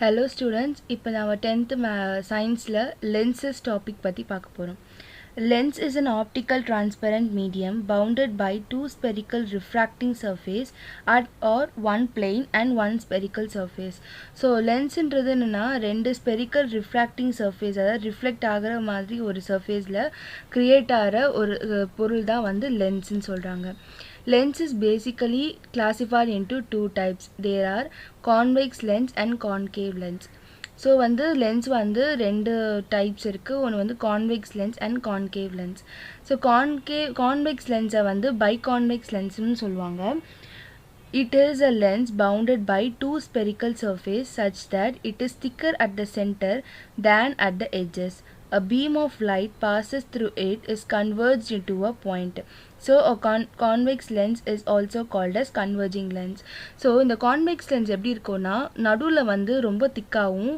Hello students, இப்போ நாம 10th scienceல lenses topic பத்தி பார்க்க போறோம். Lens is an optical transparent medium bounded by two spherical refracting surface at or one plane and one spherical surface. So lens ன்றது என்னன்னா ரெண்டு spherical refracting surface அதாவது reflect ஆகிற மாதிரி ஒரு surfaceல create ஆகிற ஒரு பொருள் தான் வந்து lens ன்னு சொல்றாங்க. Lens is basically classified into two types. There are convex lens and concave lens. So வந்து lens வந்து ரெண்டு types இருக்கு. ஒன்று வந்து convex lens and concave lens. So convex lens வந்து biconvex lens னு சொல்லுவாங்க. It is a lens bounded by two spherical surfaces such that it is thicker at the center than at the edges. A beam of light passes through it is converged into a point. So a convex lens is also called as converging lens. So இந்த convex lens எப்படி இருக்கும்னா நடுவுல வந்து ரொம்ப திக்காவும்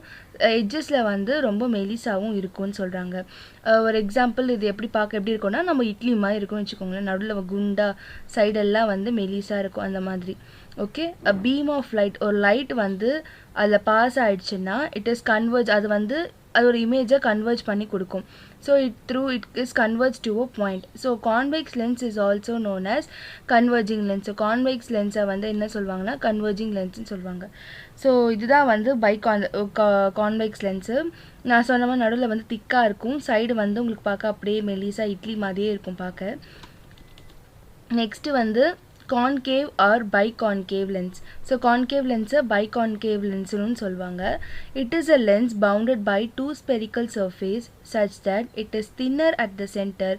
எட்ஜஸ்ல வந்து ரொம்ப மெலிசாவும் இருக்கும்னு சொல்றாங்க. ஒரு எக்ஸாம்பிள் இது எப்படி பார்க்க எப்படி இருக்கும்னா நம்ம இட்லி மாதிரி இருக்கும்னு வெச்சுக்கோங்களேன். நடுவுல குண்டா சைடு எல்லாம் வந்து மெலிசா இருக்கும் அந்த மாதிரி. Okay, a beam of light ஒரு லைட் வந்து அதுல பாஸ் ஆயிடுச்சுன்னா இட் இஸ் கன்வர்ஜ் அது வந்து அதோட இமேஜை கன்வர்ஜ் பண்ணி கொடுக்கும். So it is converged to a point. So convex lens is also known as converging lens. So convex lens வந்து என்ன சொல்வாங்கன்னா converging lens சொல்வாங்க. ஸோ இதுதான் வந்து convex lens. நான் சொன்ன மாதிரி நடுவில் வந்து திக்கா இருக்கும், சைடு வந்து உங்களுக்கு பார்க்க அப்படியே மெலிசா இட்லி மாதிரியே இருக்கும் பார்க்க. நெக்ஸ்ட் வந்து concave or biconcave lens. So concave lens biconcave lens னு சொல்வாங்க. It is a lens bounded by two spherical surface such that it is thinner at the center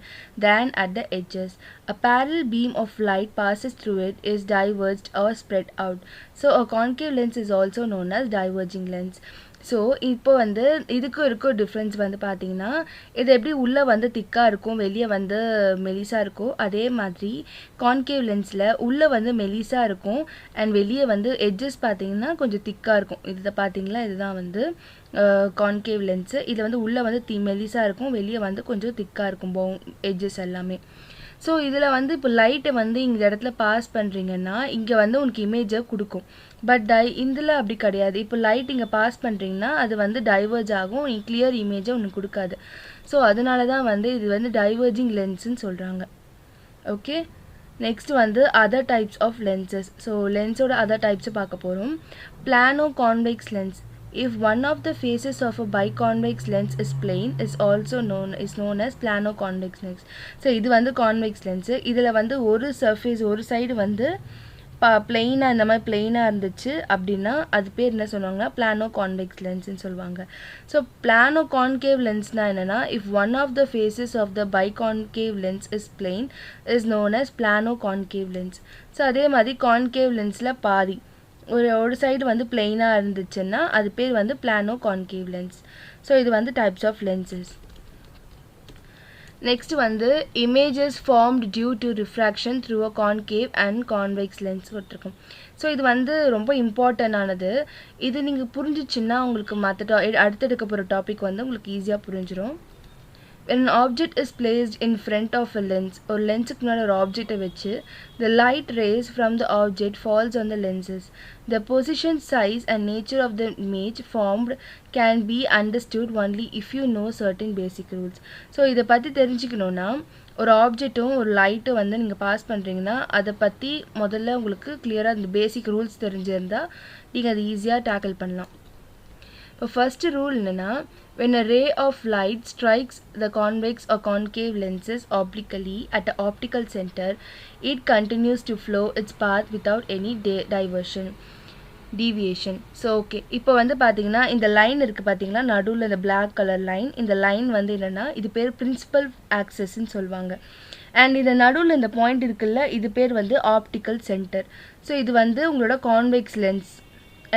than at the edges. A parallel beam of light passes through it is diverged or spread out. So a concave lens is also known as diverging lens. So இப்போ வந்து இதுக்கும் இருக்கும் difference வந்து பார்த்தீங்கன்னா இது எப்படி உள்ளே வந்து திக்காக இருக்கும் வெளியே வந்து மெலிசாக இருக்கும். அதே மாதிரி கான்கேவ் லென்ஸில் உள்ளே வந்து மெலிசாக இருக்கும் அண்ட் வெளியே வந்து எட்ஜஸ் பார்த்தீங்கன்னா கொஞ்சம் திக்காக இருக்கும். இதை பார்த்தீங்களா, இதுதான் வந்து கான்கேவ் லென்ஸு. இதில் வந்து உள்ளே வந்து மெலிசாக இருக்கும், வெளியே வந்து கொஞ்சம் திக்காக இருக்கும் எட்ஜஸ் எல்லாமே. ஸோ இதில் வந்து இப்போ லைட்டை வந்து இந்த இடத்துல பாஸ் பண்ணுறீங்கன்னா இங்கே வந்து உங்களுக்கு இமேஜை கொடுக்கும். பட் இதில் அப்படி கிடையாது. இப்போ லைட் இங்கே பாஸ் பண்ணுறீங்கன்னா அது வந்து டைவர்ஜ் ஆகும், கிளியர் இமேஜை ஒன்று கொடுக்காது. ஸோ அதனால தான் வந்து இது வந்து டைவர்ஜிங் லென்ஸ்ன்னு சொல்கிறாங்க. ஓகே, நெக்ஸ்ட் வந்து other types of lenses. So லென்ஸோட அதர் டைப்ஸை பார்க்க போகிறோம். Plano convex lens. If one of the faces of a biconvex lens is plane is also known as plano convex lens. So இது வந்து convex lens. இதில் வந்து ஒரு surface ஒரு சைடு வந்து பிளெயினாக இந்த மாதிரி பிளெயினாக இருந்துச்சு அப்படின்னா அது பேர் என்ன சொல்லுவாங்கன்னா பிளானோ கான்வெக்ஸ் லென்ஸ்ன்னு சொல்லுவாங்க. ஸோ பிளானோ கான்கேவ் லென்ஸ்னால் என்னென்னா if one of the faces of the biconcave lens is plain is known as plano concave lens. So அதே மாதிரி கான்கேவ் லென்ஸில் பாதி ஒரு சைடு வந்து பிளெயினாக இருந்துச்சுன்னா அது பேர் வந்து பிளானோ கான்கேவ் லென்ஸ். ஸோ இது வந்து டைப்ஸ் ஆஃப் லென்சஸ். நெக்ஸ்ட் வந்து images formed due to refraction through a concave and convex lens கொடுத்துருக்கோம். ஸோ இது வந்து ரொம்ப இம்பார்ட்டண்டானது. இது நீங்கள் புரிஞ்சிச்சுன்னா உங்களுக்கு மற்ற அடுத்து எடுக்க போகிற டாபிக் வந்து உங்களுக்கு ஈஸியாக புரிஞ்சிடும். When an object is placed in front of a lens, ஒரு லென்ஸுக்கு முன்னாடி ஒரு ஆப்ஜெக்டை வச்சு the light rays from the object falls on the lenses. The position, size and nature of the image formed can be understood only if you know certain basic rules. So இதை பற்றி தெரிஞ்சுக்கணுன்னா ஒரு ஆப்ஜெக்ட்டும் ஒரு லைட்டும் வந்து நீங்கள் பாஸ் பண்ணுறீங்கன்னா அதை பற்றி முதல்ல உங்களுக்கு கிளியராக இந்த பேசிக் ரூல்ஸ் தெரிஞ்சிருந்தால் நீங்கள் அதை ஈஸியாக டேக்கிள் பண்ணலாம். இப்போ ஃபர்ஸ்ட் ரூல் என்னென்னா when a ray of light strikes the convex or concave lenses obliquely at an optical center, it continues to flow its path without any deviation. So okay, இப்போ வந்து பார்த்தீங்கன்னா இந்த லைன் இருக்குது பார்த்தீங்களா நடுவில் இந்த பிளாக் கலர் லைன். இந்த line வந்து என்னென்னா இது பேர் பிரின்சிபல் ஆக்சஸ்ன்னு சொல்லுவாங்க. அண்ட் இந்த நடுவில் இந்த பாயிண்ட் இருக்குல்ல இது பேர் வந்து ஆப்டிக்கல் சென்டர். ஸோ இது வந்து உங்களோட கான்வெக்ஸ் லென்ஸ்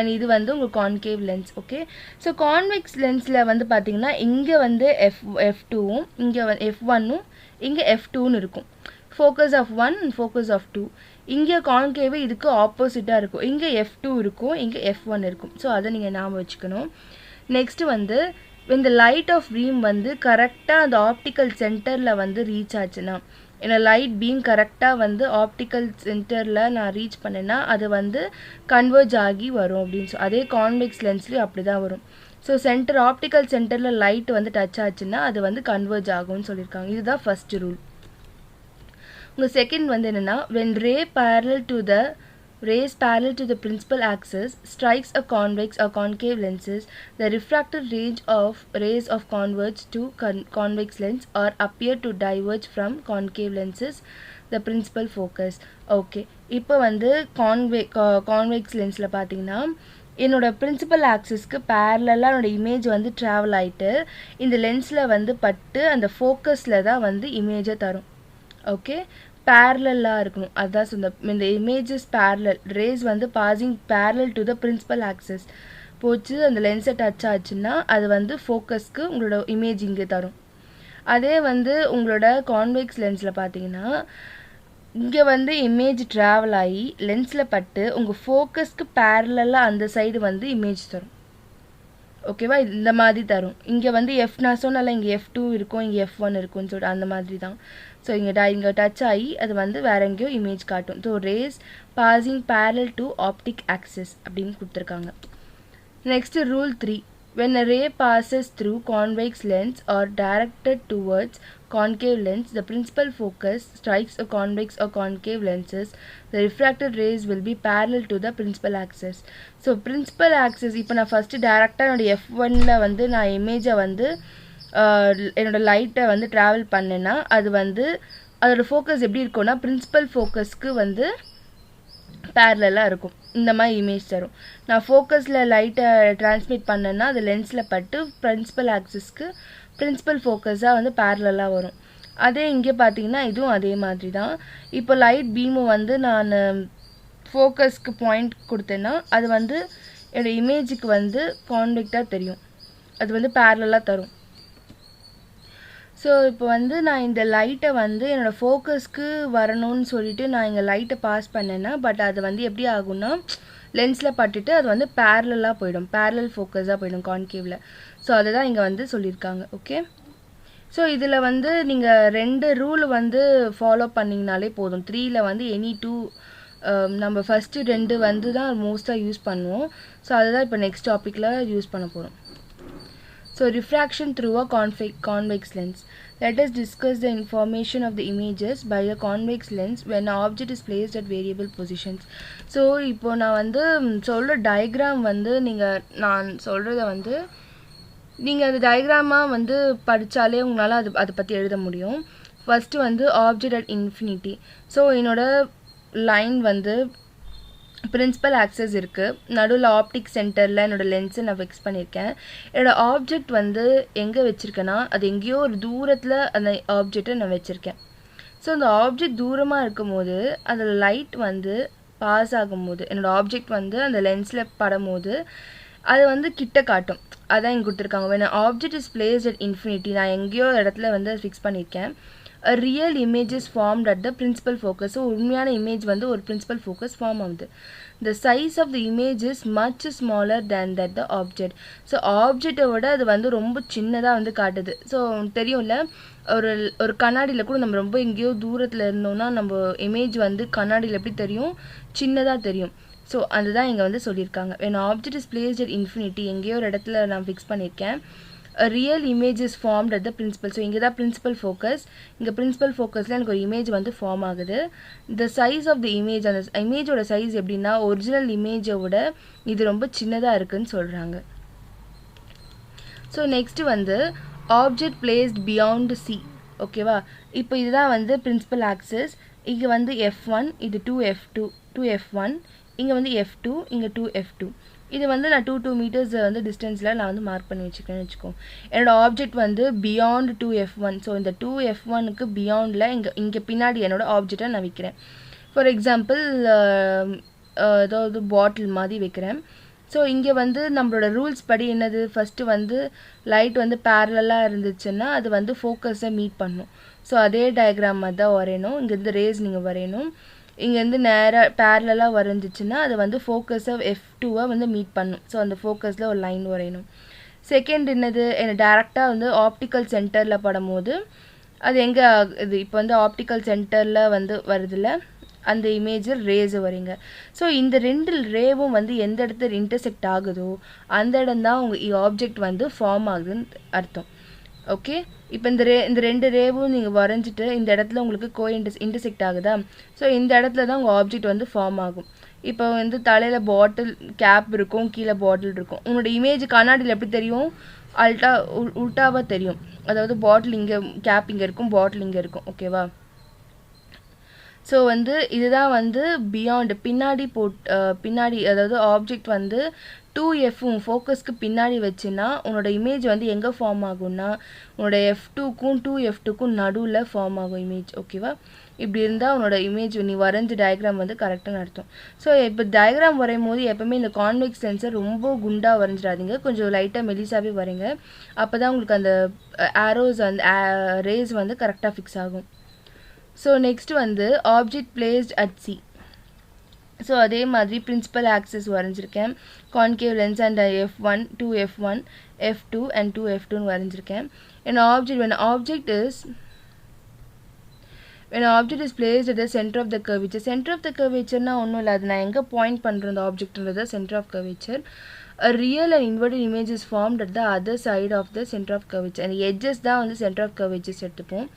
அண்ட் இது வந்து உங்கள் concave lens. Okay, so convex லென்ஸில் வந்து பார்த்தீங்கன்னா இங்கே வந்து F2வும் இங்கே F1ம் இங்கே F2ன்னு இருக்கும். Focus of 1 and focus of 2. இங்கே கான்கேவ் இதுக்கு ஆப்போசிட்டாக இருக்கும். இங்கே F2 இருக்கும், இங்கே F1 இருக்கும். ஸோ அதை நீங்கள் ஞாபகம் வச்சுக்கணும். நெக்ஸ்ட்டு வந்து when the light of beam வந்து கரெக்டாக அந்த ஆப்டிக்கல் சென்டரில் வந்து ரீச் ஆச்சுன்னா ஏன்னா லைட் பீம் கரெக்டாக வந்து ஆப்டிக்கல் சென்டரில் நான் ரீச் பண்ணேன்னா அது வந்து கன்வர்ஜ் ஆகி வரும் அப்படின்னு அதே கான்வெக்ஸ் லென்ஸ்லேயும் அப்படி தான் வரும். ஸோ ஆப்டிக்கல் சென்டரில் லைட் வந்து டச் ஆச்சுன்னா அது வந்து கன்வர்ஜ் ஆகும்னு சொல்லியிருக்காங்க. இதுதான் ஃபர்ஸ்ட் ரூல். உங்கள் செகண்ட் வந்து என்னென்னா, when rays parallel to the principal axis strikes a convex or concave lenses, the refractive range of rays of converge to convex lens or appear to diverge from concave lenses the principal focus. Okay, இப்போ வந்து convex லென்ஸில் பார்த்தீங்கன்னா என்னோட principal ஆக்சிஸ்க்கு பேரலாக என்னோட image வந்து travel ஆகிட்டு இந்த லென்ஸில் வந்து பட்டு அந்த ஃபோக்கஸில் தான் வந்து இமேஜை தரும். ஓகே, பேரலாக இருக்கணும். அதுதான் இந்த இமேஜஸ் பேரலல் ரேஸ் வந்து passing parallel to the principal axis போச்சு அந்த லென்ஸை டச் ஆச்சுன்னா அது வந்து ஃபோக்கஸ்க்கு உங்களோட இமேஜ் இங்கே தரும். அதே வந்து உங்களோட கான்வெக்ஸ் லென்ஸில் பார்த்தீங்கன்னா இங்கே வந்து இமேஜ் ட்ராவல் ஆகி லென்ஸில் பட்டு உங்கள் ஃபோக்கஸ்க்கு பேரலாக அந்த சைடு வந்து இமேஜ் தரும். ஓகேவா, இந்த மாதிரி தரும். இங்கே வந்து நான் சொன்னால இங்கே F2 இருக்கும், இங்கே F1 இருக்கும்னு சொல்லிட்டு அந்த மாதிரி தான். ஸோ இங்கே டச் ஆகி அது வந்து வேற எங்கேயோ இமேஜ் காட்டும். So race passing parallel to optic axis அப்படின்னு கொடுத்துருக்காங்க. Next rule 3, when a ray passes through convex lens or directed towards concave lens, the principal focus strikes a convex or concave lenses, the refracted rays will be parallel to the principal axis. So principal axis இப்போ நான் first டைரக்டாக என்னோட F1ல வந்து நான் இமேஜை வந்து என்னோட லைட்டை வந்து ட்ராவல் பண்ணேன்னா அது வந்து அதோட ஃபோக்கஸ் எப்படி இருக்கும்னா பிரின்சிபல் ஃபோக்கஸ்க்கு வந்து பேரலாக இருக்கும். இந்த மாதிரி இமேஜ் தரும். நான் ஃபோக்கஸில் லைட்டை டிரான்ஸ்மிட் பண்ணேன்னா அது லென்ஸில் பட்டு பிரின்சிபல் ஆக்சிஸ்க்கு பிரின்சிபல் ஃபோக்கஸாக வந்து பேரலாக வரும். அதே இங்கே பார்த்தீங்கன்னா இதுவும் அதே மாதிரி தான். இப்போ லைட் பீமு வந்து நான் ஃபோக்கஸ்க்கு பாயிண்ட் கொடுத்தேன்னா அது வந்து என்னோடய இமேஜுக்கு வந்து கான்வெக்டாக தெரியும், அது வந்து பேரலாக தரும். ஸோ இப்போ வந்து நான் இந்த லைட்டை வந்து என்னோடய ஃபோக்கஸ்க்கு வரணும்னு சொல்லிட்டு நான் இங்கே லைட்டை பாஸ் பண்ணேன்னா பட் அது வந்து எப்படி ஆகும்னா லென்ஸில் பட்டுட்டு அது வந்து பேரலாக போயிடும், பேரலல் ஃபோக்கஸாக போயிடும் கான்கேவில். ஸோ அதை தான் இங்கே வந்து சொல்லியிருக்காங்க. ஓகே, ஸோ இதில் வந்து நீங்கள் 2 ரூல் வந்து ஃபாலோ பண்ணிங்கனாலே போதும். 3ல் வந்து எனி 2 நம்ம ஃபஸ்ட்டு 2 வந்து தான் மோஸ்ட்டாக யூஸ் பண்ணுவோம். ஸோ அதுதான் இப்போ நெக்ஸ்ட் டாப்பிக்கில் யூஸ் பண்ண போகிறோம். So refraction through a convex lens. Let us discuss the information of the images by a convex lens when an object is placed at variable positions. So இப்போ நான் வந்து சொல்கிற டயக்ராம் வந்து நான் சொல்கிறத வந்து நீங்கள் அந்த டயக்ராமாக வந்து படித்தாலே உங்களால் அதை பற்றி எழுத முடியும். ஃபஸ்ட்டு வந்து ஆப்ஜெக்ட் அட் இன்ஃபினிட்டி. ஸோ என்னோட லைன் வந்து பிரின்சிபல் ஆக்சஸ் இருக்குது, நடுவில் ஆப்டிக் சென்டரில் என்னோடய லென்ஸை நான் ஃபிக்ஸ் பண்ணியிருக்கேன். என்னோடய ஆப்ஜெக்ட் வந்து எங்கே வச்சுருக்கேன்னா அது எங்கேயோ ஒரு தூரத்தில் அந்த ஆப்ஜெக்டை நான் வச்சுருக்கேன். ஸோ அந்த ஆப்ஜெக்ட் தூரமாக இருக்கும் போது அதில் லைட் வந்து பாஸ் ஆகும்போது என்னோடய ஆப்ஜெக்ட் வந்து அந்த லென்ஸில் படும்போது அது வந்து கிட்ட காட்டும். அதான் இங்கே கொடுத்துருக்காங்க. when an object is placed at infinity, நான் எங்கேயோ இடத்துல வந்து ஃபிக்ஸ் பண்ணியிருக்கேன். a real image is formed at the principal focus. So உண்மையான இமேஜ் வந்து ஒரு பிரின்சிபல் ஃபோக்கஸ் ஃபார்ம் ஆகுது. the size of the image is much smaller than that the object. So ஆப்ஜெக்டை விட அது வந்து ரொம்ப சின்னதாக வந்து காட்டுது. ஸோ தெரியும்ல, ஒரு கண்ணாடியில் கூட நம்ம ரொம்ப எங்கேயோ தூரத்தில் இருந்தோம்னா நம்ம இமேஜ் வந்து கண்ணாடியில் எப்படி தெரியும், சின்னதாக தெரியும். ஸோ அதுதான் இங்கே வந்து சொல்லியிருக்காங்க. when object is placed at infinity, எங்கேயோ ஒரு இடத்துல நான் ஃபிக்ஸ் பண்ணியிருக்கேன். a real image is formed at the principal. So இங்கே தான் பிரின்சிபல் ஃபோக்கஸ். இங்கே பிரின்சிபல் ஃபோக்கஸில் எனக்கு ஒரு இமேஜ் வந்து ஃபார்ம் ஆகுது. the size of the image, அந்த இமேஜோட சைஸ் எப்படின்னா ஒரிஜினல் இமேஜை விட இது ரொம்ப சின்னதாக இருக்குன்னு சொல்கிறாங்க. ஸோ நெக்ஸ்ட்டு வந்து ஆப்ஜெக்ட் பிளேஸ்ட் பியாண்ட் C. ஓகேவா, இப்போ இதுதான் வந்து பிரின்சிபல் ஆக்சிஸ். இங்கே வந்து F1, இது 2F2, 2F1, இங்கே வந்து F2, இங்கே 2F2. இது வந்து நான் 2 மீட்டர்ஸ் வந்து டிஸ்டன்ஸில் நான் வந்து மார்க் பண்ணி வச்சுக்கிறேன்னு வச்சுக்கோம். என்னோடய ஆப்ஜெக்ட் வந்து பியாண்ட் 2F1. ஸோ இந்த 2F1க்கு பியாண்டில் இங்கே பின்னாடி என்னோடய ஆப்ஜெக்டை நான் வைக்கிறேன். ஃபார் எக்ஸாம்பிள் ஏதாவது பாட்டில் மாதிரி வைக்கிறேன். ஸோ இங்கே வந்து நம்மளோட ரூல்ஸ் படி என்னது, ஃபஸ்ட்டு வந்து லைட் வந்து பேரலாக இருந்துச்சுன்னா அது வந்து ஃபோக்கஸை மீட் பண்ணும். ஸோ அதே டயக்ராம் மாதிரி தான் வரையணும். இங்கேருந்து ரேஸ் நீங்கள் வரையணும். இங்கேருந்து நேராக பேரலாக வரைஞ்சிச்சுன்னா அது வந்து ஃபோக்கஸை F2-வை வந்து மீட் பண்ணும். ஸோ அந்த ஃபோக்கஸில் ஒரு லைன் வரையணும். செகண்ட் என்னது, டேரெக்டாக வந்து ஆப்டிக்கல் சென்டரில் படும்போது அது எங்கே இது இப்போ வந்து ஆப்டிக்கல் சென்டரில் வந்து வருதுல்ல அந்த இமேஜில் ரேஸ் வரீங்க. ஸோ இந்த 2 ரேவும் வந்து எந்த இடத்துல இன்டர்செக்ட் ஆகுதோ அந்த இடம் தான் உங்கள் ஆப்ஜெக்ட் வந்து ஃபார்ம் ஆகுதுன்னு அர்த்தம். ஓகே, இப்போ இந்த 2 ரேவும் நீங்கள் வரைஞ்சிட்டு இந்த இடத்துல உங்களுக்கு இன்டர்செக்ட் ஆகுதா? ஸோ இந்த இடத்துல தான் உங்கள் ஆப்ஜெக்ட் வந்து ஃபார்ம் ஆகும். இப்போ வந்து தலையில் பாட்டில் கேப் இருக்கும், கீழே பாட்டில் இருக்கும். உங்களோட இமேஜ் கண்ணாடியில் எப்படி தெரியும்? உல்ட்டாவாக தெரியும். அதாவது பாட்டில் இங்கே, கேப் இங்கே இருக்கும், பாட்டில் இங்கே இருக்கும். ஓகேவா? ஸோ வந்து இதுதான் வந்து பியாண்ட் பின்னாடி அதாவது ஆப்ஜெக்ட் வந்து 2F ஃபோக்கஸ்க்கு பின்னாடி வச்சுன்னா உன்னோட இமேஜ் வந்து எங்கே ஃபார்ம் ஆகும்னா உன்னோட F2க்கும் 2F2க்கும் நடுவில் ஃபார்ம் ஆகும் இமேஜ். ஓகேவா? இப்படி இருந்தால் உன்னோட இமேஜ் நீ வரைஞ்ச டயக்ராம் வந்து கரெக்டாக நடத்தும். ஸோ இப்போ டயக்ராம் வரையும் போது எப்போவுமே இந்த கான்வெக்ஸ் லென்ஸை ரொம்ப குண்டாக வரைஞ்சிடாதீங்க, கொஞ்சம் லைட்டாக மெலிசாவே வரைங்க. அப்போ தான் உங்களுக்கு அந்த ஆரோஸ் வந்து ரேஸ் வந்து கரெக்டாக ஃபிக்ஸ் ஆகும். ஸோ நெக்ஸ்ட் வந்து object placed at C. So அதே மாதிரி பிரின்சிபல் ஆக்சஸ் வரைஞ்சிருக்கேன். Concave lens and F1, 2F1, F2 and 2F2 வரைஞ்சிருக்கேன். When object is placed at the center of the curvature. Center of the curvature-னா ஒன்றும் இல்லை, அது நான் எங்கே பாயிண்ட் பண்ணுறேன் அந்த ஆப்ஜெக்ட்ன்றது center of curvature. A real and inverted image is formed at the other side of the center of curvature. And edges தான் வந்து center of curvature எடுத்துப்போம்.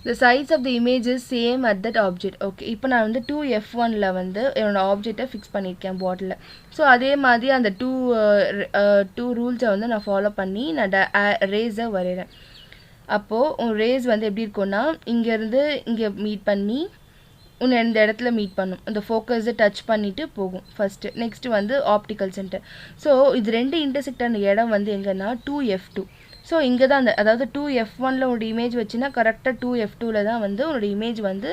The size of the image is same at that object. Okay, இப்போ நான் வந்து 2F1ல வந்து என்னோட ஆப்ஜெக்டை fix பண்ணியிருக்கேன் பாட்டில். ஸோ அதே மாதிரி அந்த டூ ரூல்ஸை வந்து நான் ஃபாலோ பண்ணி நான் ரேஸை வரைகிறேன். அப்போது ரேஸ் வந்து எப்படி இருக்கும்னா இங்கேருந்து இங்கே மீட் பண்ணி உன்னை இந்த இடத்துல மீட் பண்ணும், அந்த ஃபோக்கஸை டச் பண்ணிவிட்டு போகும் ஃபஸ்ட்டு. நெக்ஸ்ட்டு வந்து ஆப்டிக்கல் சென்டர். ஸோ இது 2 இன்டர்செக்ட் ஆன இடம் வந்து எங்கன்னா 2F2. ஸோ இங்கே தான் அந்த அதாவது 2F1ல் உன்னோட இமேஜ் வச்சுன்னா கரெக்டாக 2F2ல் தான் வந்து உன்னோட இமேஜ் வந்து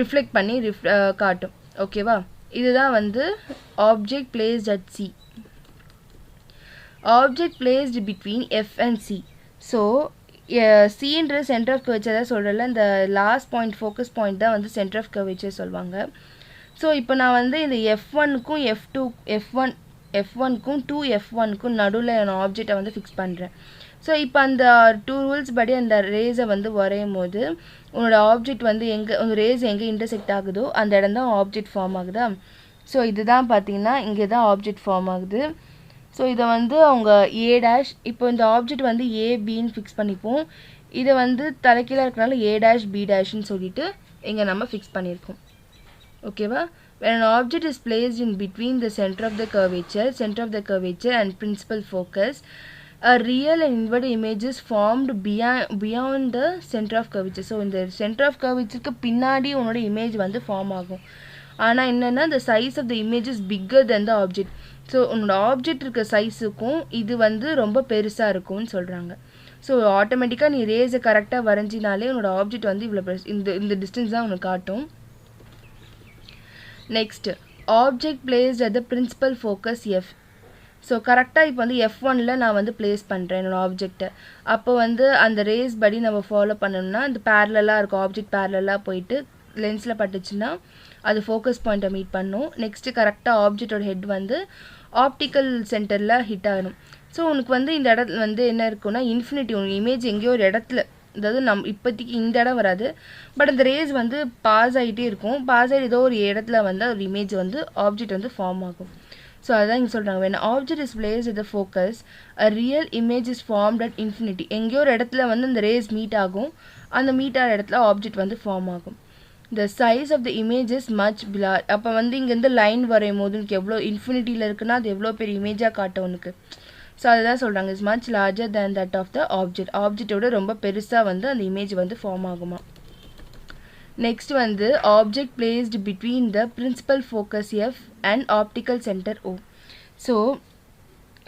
ரிஃப்ளெக்ட் பண்ணி காட்டும். ஓகேவா? இதுதான் வந்து object placed at C. Object placed between F and C. So சின்ற சென்டர் ஆஃப் கர்வேச்சர் தான் சொல்கிறல, இந்த லாஸ்ட் பாயிண்ட் ஃபோக்கஸ் பாயிண்ட் தான் வந்து சென்டர் ஆஃப் கர்வேச்சர் சொல்லுவாங்க. ஸோ இப்போ நான் வந்து இந்த F1க்கும் F1க்கும் 2F1க்கும் நடுவில் நான் ஆப்ஜெக்டை வந்து ஃபிக்ஸ் பண்ணுறேன். ஸோ இப்போ அந்த 2 ரூல்ஸ் படி அந்த ரேஸை வந்து வரையும் போது உன்னோட ஆப்ஜெக்ட் வந்து உங்கள் ரேஸ் எங்கே இன்டர்செக்ட் ஆகுதோ அந்த இடம் தான் ஆப்ஜெக்ட் ஃபார்ம் ஆகுதா? ஸோ இதுதான் பார்த்தீங்கன்னா இங்கே தான் ஆப்ஜெக்ட் ஃபார்ம் ஆகுது. ஸோ இதை வந்து அவங்க A', இப்போ இந்த ஆப்ஜெக்ட் வந்து ABன்னு ஃபிக்ஸ் பண்ணிப்போம். இதை வந்து தலைக்கீழாக இருக்கனால A', B' சொல்லிட்டு இங்கே நம்ம ஃபிக்ஸ் பண்ணியிருக்கோம். ஓகேவா? When an object is placed in between the center of the curvature and principal focus, a real and inverted image is formed beyond the center of curvature. So இந்த center of curvature பின்னாடி உன்னோட image வந்து form ஆகும். ஆனால் என்னென்னா the size of the image is bigger than the object. So உன்னோட object இருக்க சைஸுக்கும் இது வந்து ரொம்ப பெருசாக இருக்கும்னு சொல்கிறாங்க. ஸோ ஆட்டோமேட்டிக்காக நீ ரேஸை கரெக்டாக வரைஞ்சினாலே உன்னோட ஆப்ஜெக்ட் வந்து இவ்வளோ இந்த டிஸ்டன்ஸ் தான் உனக்கு காட்டும். Next object placed at the principal focus F. So கரெக்டாக இப்போ வந்து F1ல் நான் வந்து பிளேஸ் பண்ணுறேன் என்னோடய ஆப்ஜெக்டை. அப்போ வந்து அந்த ரேஸ் படி நம்ம ஃபாலோ பண்ணணும்னா இந்த பேரலாக இருக்கும், ஆப்ஜெக்ட் பேரலாக போயிட்டு லென்ஸில் பட்டுச்சுன்னா அது ஃபோக்கஸ் பாயிண்ட்டை மீட் பண்ணும். நெக்ஸ்ட்டு கரெக்டாக ஆப்ஜெக்டோட ஹெட் வந்து ஆப்டிக்கல் சென்டரில் ஹிட் ஆகணும். ஸோ உனக்கு வந்து இந்த இடத்துல வந்து என்ன இருக்குன்னா இன்ஃபினிட்டி, உன் இமேஜ் எங்கேயோ ஒரு இடத்துல, அதாவது இப்போதைக்கு இந்த இடம் வராது, பட் அந்த ரேஸ் வந்து பாஸ் ஆகிட்டே இருக்கும். பாஸ் ஆகி ஏதோ ஒரு இடத்துல வந்து ஒரு இமேஜ் வந்து ஆப்ஜெக்ட் வந்து ஃபார்ம் ஆகும். ஸோ அதுதான் இங்கே சொல்கிறாங்க, when object is placed at the focus, a real image is formed at infinity. எங்கேயோ ஒரு இடத்துல வந்து அந்த ரேஸ் மீட் ஆகும், அந்த மீட் ஆகிற இடத்துல ஆப்ஜெக்ட் வந்து ஃபார்ம் ஆகும். The size of the image is much large. அப்போ வந்து இங்கேருந்து லைன் வரையும் போது உனக்கு எவ்வளோ இன்ஃபினிட்டியில் இருக்குன்னா அது எவ்வளோ பெரிய இமேஜாக காட்டும் உனக்கு. ஸோ அதுதான் சொல்கிறாங்க, is much larger than that of the object. ஆப்ஜெக்டோட ரொம்ப பெருசாக வந்து அந்த இமேஜ் வந்து ஃபார்ம் ஆகுமா. நெக்ஸ்ட் வந்து object placed between the principal focus F and optical centre O. So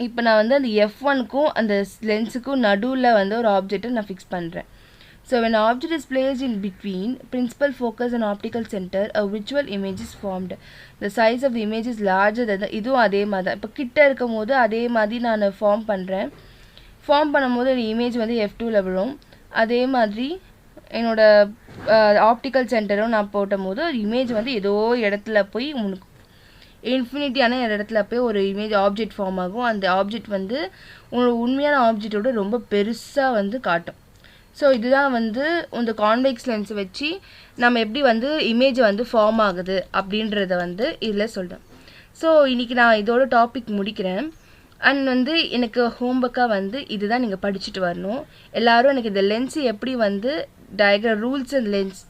இப்போ நான் வந்து அந்த F1க்கும் அந்த லென்ஸுக்கும் நடுவில் வந்து ஒரு ஆப்ஜெக்டை நான் ஃபிக்ஸ் பண்ணுறேன். So when an object is placed in between principal focus and optical center, a visual image is formed. The size of the image is larger than the இதுவும் அதே மாதிரி தான். இப்போ கிட்ட இருக்கும் போது அதே மாதிரி நான் ஃபார்ம் பண்ணுறேன். ஃபார்ம் பண்ணும்போது இமேஜ் வந்து F2ல விழும். அதே மாதிரி என்னோட ஆப்டிக்கல் சென்டரும் நான் போட்டும் போது இமேஜ் வந்து ஏதோ இடத்துல போய் உனக்கு இன்ஃபினிட்டியான இடத்துல போய் ஒரு இமேஜ் ஆப்ஜெக்ட் ஃபார்ம் ஆகும். அந்த ஆப்ஜெக்ட் வந்து உன்னோட உண்மையான ஆப்ஜெக்டோட ரொம்ப பெருசாக வந்து காட்டும். ஸோ இதுதான் வந்து இந்த கான்வெக்ஸ் லென்ஸ் வச்சு நம்ம எப்படி வந்து இமேஜ் வந்து ஃபார்ம் ஆகுது அப்படின்றத வந்து இதில் சொல்கிறேன். ஸோ இன்றைக்கி நான் இதோட டாபிக் முடிக்கிறேன். அண்ட் வந்து எனக்கு ஹோம்ஒர்க்காக வந்து இதுதான் நீங்கள் படிச்சுட்டு வரணும். எல்லோரும் எனக்கு இந்த லென்ஸு எப்படி வந்து டயக்ராம் ரூல்ஸ் அண்ட் லென்ஸ்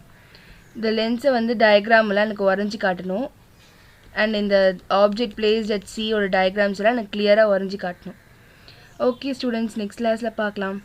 இந்த லென்ஸை வந்து டயக்ராம்லாம் எனக்கு வரைஞ்சி காட்டணும். அண்ட் இந்த ஆப்ஜெக்ட் பிளேஸ்ட் அட் சியோட டயக்ராம்ஸ் எல்லாம் எனக்கு கிளியராக வரைஞ்சி காட்டணும். ஓகே ஸ்டூடெண்ட்ஸ், நெக்ஸ்ட் கிளாஸில் பார்க்கலாம்.